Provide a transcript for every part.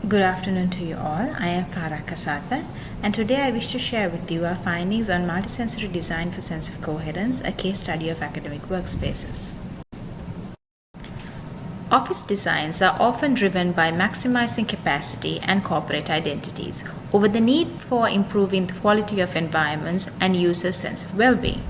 Good afternoon to you all. I am Casther, and today I wish to share with you our findings on multisensory design for sense of coherence, a case study of academic workspaces. Office designs are often driven by maximizing capacity and corporate identities over the need for improving the quality of environments and users' sense of well-being.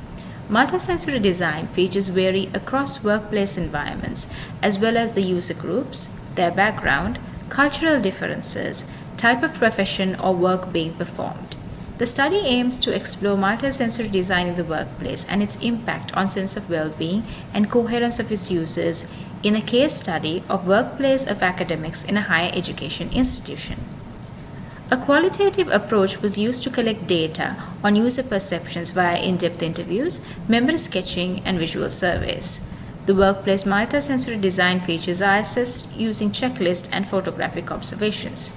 Multisensory design features vary across workplace environments as well as the user groups, their background, cultural differences, type of profession or work being performed. The study aims to explore multisensory design in the workplace and its impact on sense of well-being and coherence of its users in a case study of workplace of academics in a higher education institution. A qualitative approach was used to collect data on user perceptions via in-depth interviews, memory sketching, and visual surveys. The workplace multisensory design features are assessed using checklist and photographic observations.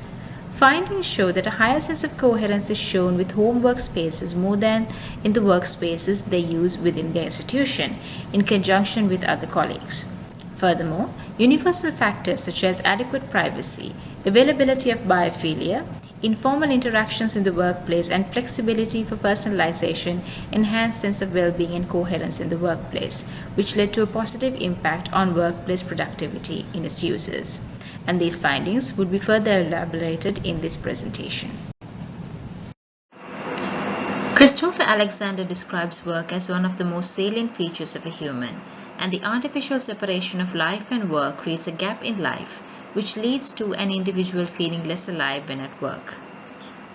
Findings show that a higher sense of coherence is shown with home workspaces more than in the workspaces they use within their institution, in conjunction with other colleagues. Furthermore, universal factors such as adequate privacy, availability of biophilia, informal interactions in the workplace, and flexibility for personalization enhanced sense of well-being and coherence in the workplace, which led to a positive impact on workplace productivity in its users. And these findings would be further elaborated in this presentation. Christopher Alexander describes work as one of the most salient features of a human, and the artificial separation of life and work creates a gap in life, which leads to an individual feeling less alive when at work.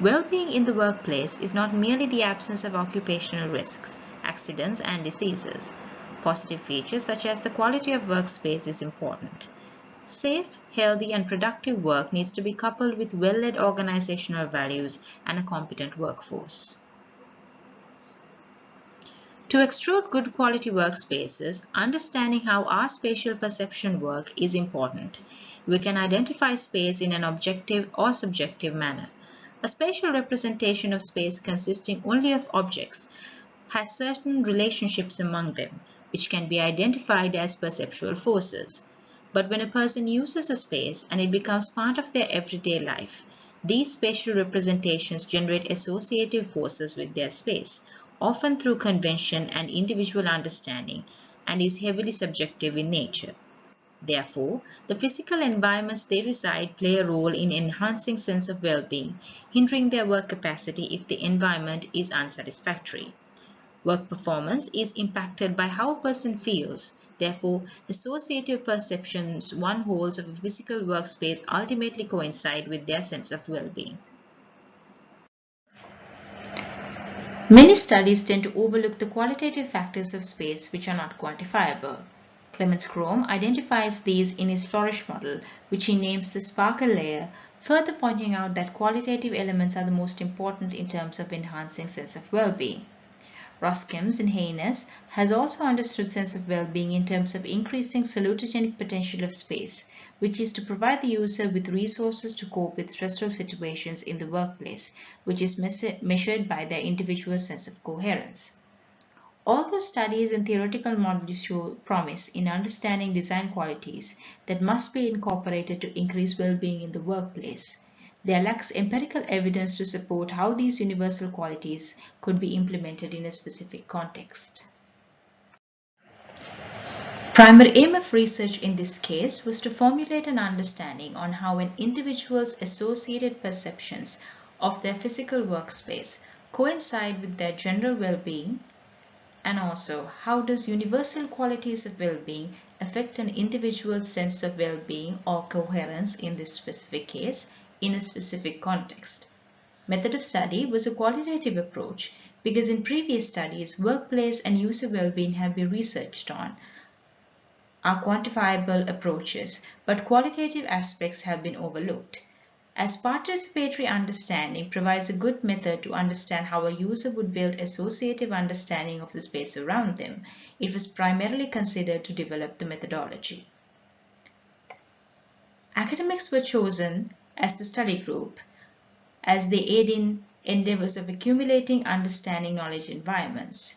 Well-being in the workplace is not merely the absence of occupational risks, accidents, and diseases. Positive features such as the quality of workspace is important. Safe, healthy, and productive work needs to be coupled with well-led organizational values and a competent workforce. To extrude good quality workspaces, understanding how our spatial perception works is important. We can identify space in an objective or subjective manner. A spatial representation of space consisting only of objects has certain relationships among them, which can be identified as perceptual forces. But when a person uses a space and it becomes part of their everyday life, these spatial representations generate associative forces with their space, often through convention and individual understanding, and is heavily subjective in nature. Therefore, the physical environments they reside play a role in enhancing sense of well-being, hindering their work capacity if the environment is unsatisfactory. Work performance is impacted by how a person feels. Therefore, associative perceptions one holds of a physical workspace ultimately coincide with their sense of well-being. Many studies tend to overlook the qualitative factors of space which are not quantifiable. Clemens Crome identifies these in his flourish model, which he names the sparkle layer, further pointing out that qualitative elements are the most important in terms of enhancing sense of well-being. Roskins in Haynes has also understood sense of well-being in terms of increasing salutogenic potential of space, which is to provide the user with resources to cope with stressful situations in the workplace, which is measured by their individual sense of coherence. Although studies and theoretical models show promise in understanding design qualities that must be incorporated to increase well-being in the workplace, there lacks empirical evidence to support how these universal qualities could be implemented in a specific context. Primary aim of research in this case was to formulate an understanding on how an individual's associated perceptions of their physical workspace coincide with their general well-being, and also how does universal qualities of well-being affect an individual's sense of well-being or coherence in this specific case in a specific context. Method of study was a qualitative approach because in previous studies workplace and user well-being have been researched on are quantifiable approaches, but qualitative aspects have been overlooked. As participatory understanding provides a good method to understand how a user would build associative understanding of the space around them, it was primarily considered to develop the methodology. Academics were chosen as the study group as they aid in endeavors of accumulating understanding knowledge environments.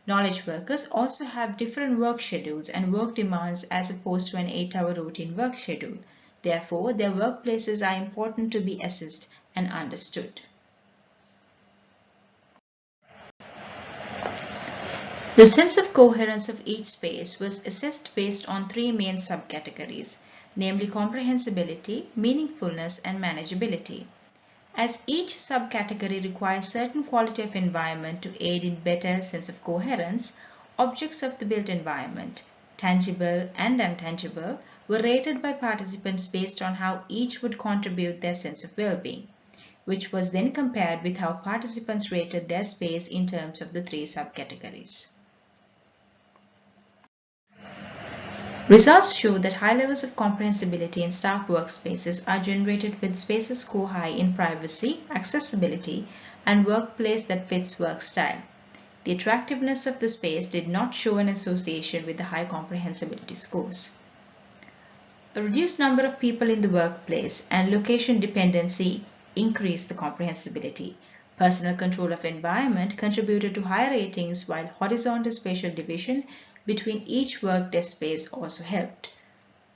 Knowledge workers also have different work schedules and work demands as opposed to an 8-hour routine work schedule. Therefore, their workplaces are important to be assessed and understood. The sense of coherence of each space was assessed based on three main subcategories, namely comprehensibility, meaningfulness, and manageability. As each subcategory requires certain quality of environment to aid in better sense of coherence, objects of the built environment, tangible and intangible, were rated by participants based on how each would contribute their sense of well-being, which was then compared with how participants rated their space in terms of the three subcategories. Results show that high levels of comprehensibility in staff workspaces are generated when spaces score high in privacy, accessibility, and workplace that fits work style. The attractiveness of the space did not show an association with the high comprehensibility scores. A reduced number of people in the workplace and location dependency increased the comprehensibility. Personal control of environment contributed to higher ratings, while horizontal spatial division between each work desk space also helped.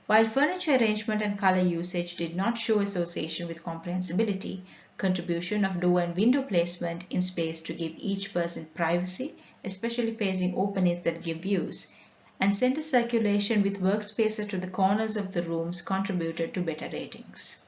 While furniture arrangement and color usage did not show association with comprehensibility, contribution of door and window placement in space to give each person privacy, especially facing openings that give views, and center circulation with workspaces to the corners of the rooms contributed to better ratings.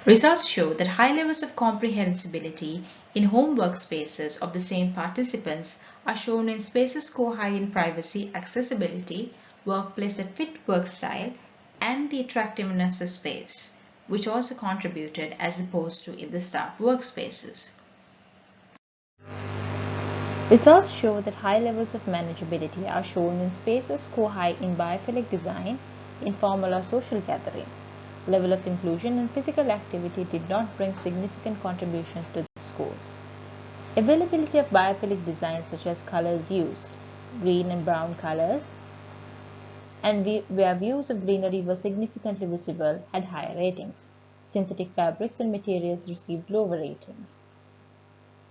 Results show that high levels of comprehensibility in home workspaces of the same participants are shown when spaces score high in privacy, accessibility, workplace that fit work style, and the attractiveness of space, which also contributed as opposed to in the staff workspaces. Results show that high levels of manageability are shown when spaces score high in biophilic design, informal or social gathering. Level of inclusion and physical activity did not bring significant contributions to the scores. Availability of biophilic designs such as colors used, green and brown colors, and where views of greenery were significantly visible had higher ratings. Synthetic fabrics and materials received lower ratings.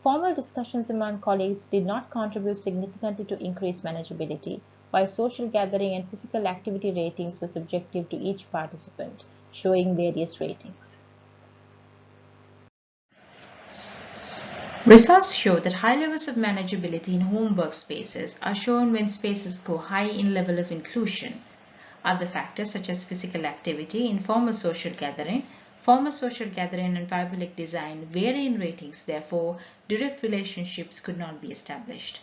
Formal discussions among colleagues did not contribute significantly to increased manageability, while social gathering and physical activity ratings were subjective to each participant, showing various ratings. Results show that high levels of manageability in home workspaces are shown when spaces go high in level of inclusion. Other factors such as physical activity, informal social gathering, formal social gathering, and biophilic design vary in ratings, therefore direct relationships could not be established.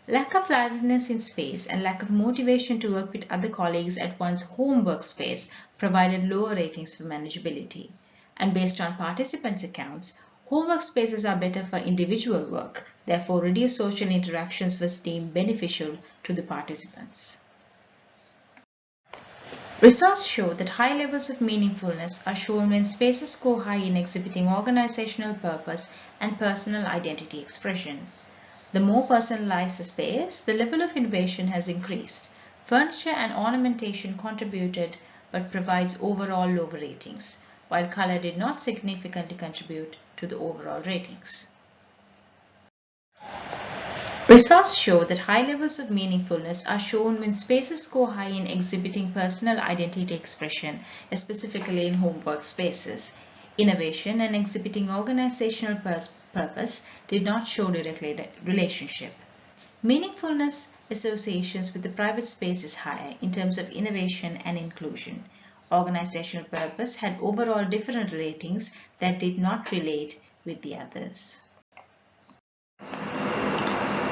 Lack of liveliness in space and lack of motivation to work with other colleagues at one's home workspace provided lower ratings for manageability. And based on participants' accounts, home workspaces are better for individual work, therefore reduced social interactions was deemed beneficial to the participants. Results show that high levels of meaningfulness are shown when spaces score high in exhibiting organizational purpose and personal identity expression. The more personalized the space, the level of innovation has increased. Furniture and ornamentation contributed but provides overall lower ratings, while color did not significantly contribute to the overall ratings. Results show that high levels of meaningfulness are shown when spaces score high in exhibiting personal identity expression, specifically in home workspaces. Innovation and exhibiting organizational purpose did not show direct relationship. Meaningfulness associations with the private space is higher in terms of innovation and inclusion. Organizational purpose had overall different ratings that did not relate with the others.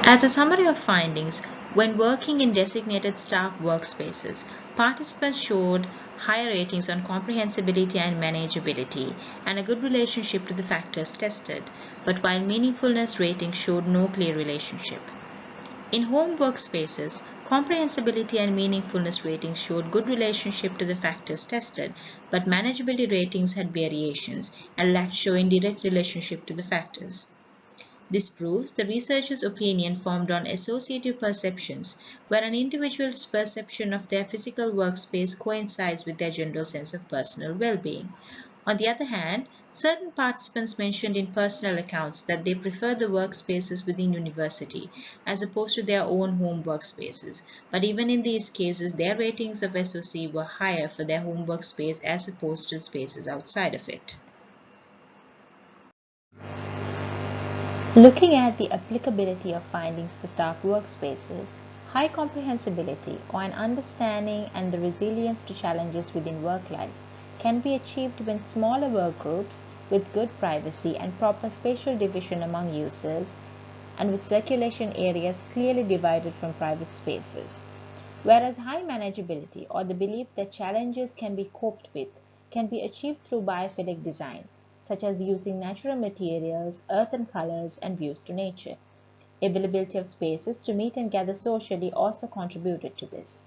As a summary of findings, when working in designated staff workspaces, participants showed higher ratings on comprehensibility and manageability, and a good relationship to the factors tested, but while meaningfulness ratings showed no clear relationship. In home workspaces, comprehensibility and meaningfulness ratings showed good relationship to the factors tested, but manageability ratings had variations and lacked showing direct relationship to the factors. This proves the researcher's opinion formed on associative perceptions, where an individual's perception of their physical workspace coincides with their general sense of personal well-being. On the other hand, Certain participants mentioned in personal accounts that they prefer the workspaces within university as opposed to their own home workspaces, but even in these cases, their ratings of SOC were higher for their home workspace as opposed to spaces outside of it. Looking at the applicability of findings for staff workspaces, high comprehensibility or an understanding and the resilience to challenges within work life can be achieved when smaller work groups with good privacy and proper spatial division among users and with circulation areas clearly divided from private spaces. Whereas high manageability or the belief that challenges can be coped with can be achieved through biophilic design, such as using natural materials, earth and colors, and views to nature. Availability of spaces to meet and gather socially also contributed to this.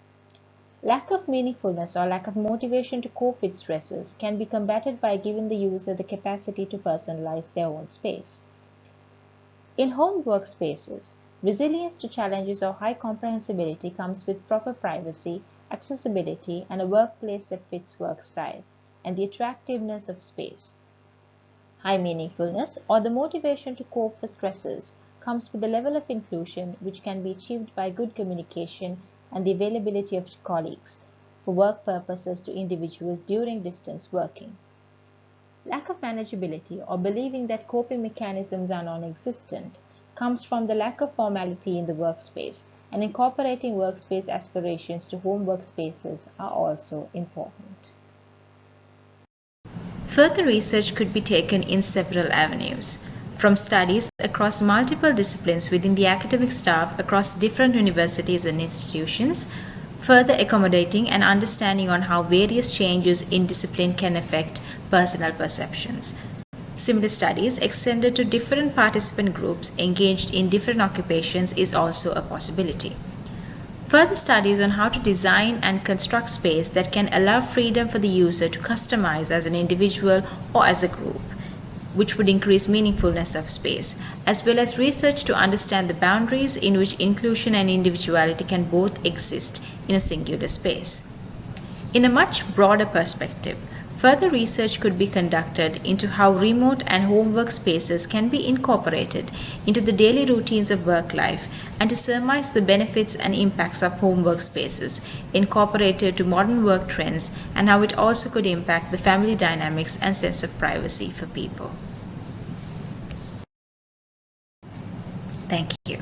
Lack of meaningfulness or lack of motivation to cope with stresses can be combated by giving the user the capacity to personalize their own space. In home workspaces, resilience to challenges of high comprehensibility comes with proper privacy, accessibility, and a workplace that fits work style, and the attractiveness of space. High meaningfulness, or the motivation to cope with stresses, comes with the level of inclusion which can be achieved by good communication and the availability of colleagues for work purposes to individuals during distance working. Lack of manageability or believing that coping mechanisms are non-existent comes from the lack of formality in the workspace, and incorporating workspace aspirations to home workspaces are also important. Further research could be taken in several avenues, from studies across multiple disciplines within the academic staff across different universities and institutions, further accommodating and understanding on how various changes in discipline can affect personal perceptions. Similar studies extended to different participant groups engaged in different occupations is also a possibility. Further studies on how to design and construct space that can allow freedom for the user to customize as an individual or as a group, which would increase meaningfulness of space, as well as research to understand the boundaries in which inclusion and individuality can both exist in a singular space. In a much broader perspective, further research could be conducted into how remote and home workspaces can be incorporated into the daily routines of work life and to surmise the benefits and impacts of home workspaces incorporated to modern work trends and how it also could impact the family dynamics and sense of privacy for people. Thank you.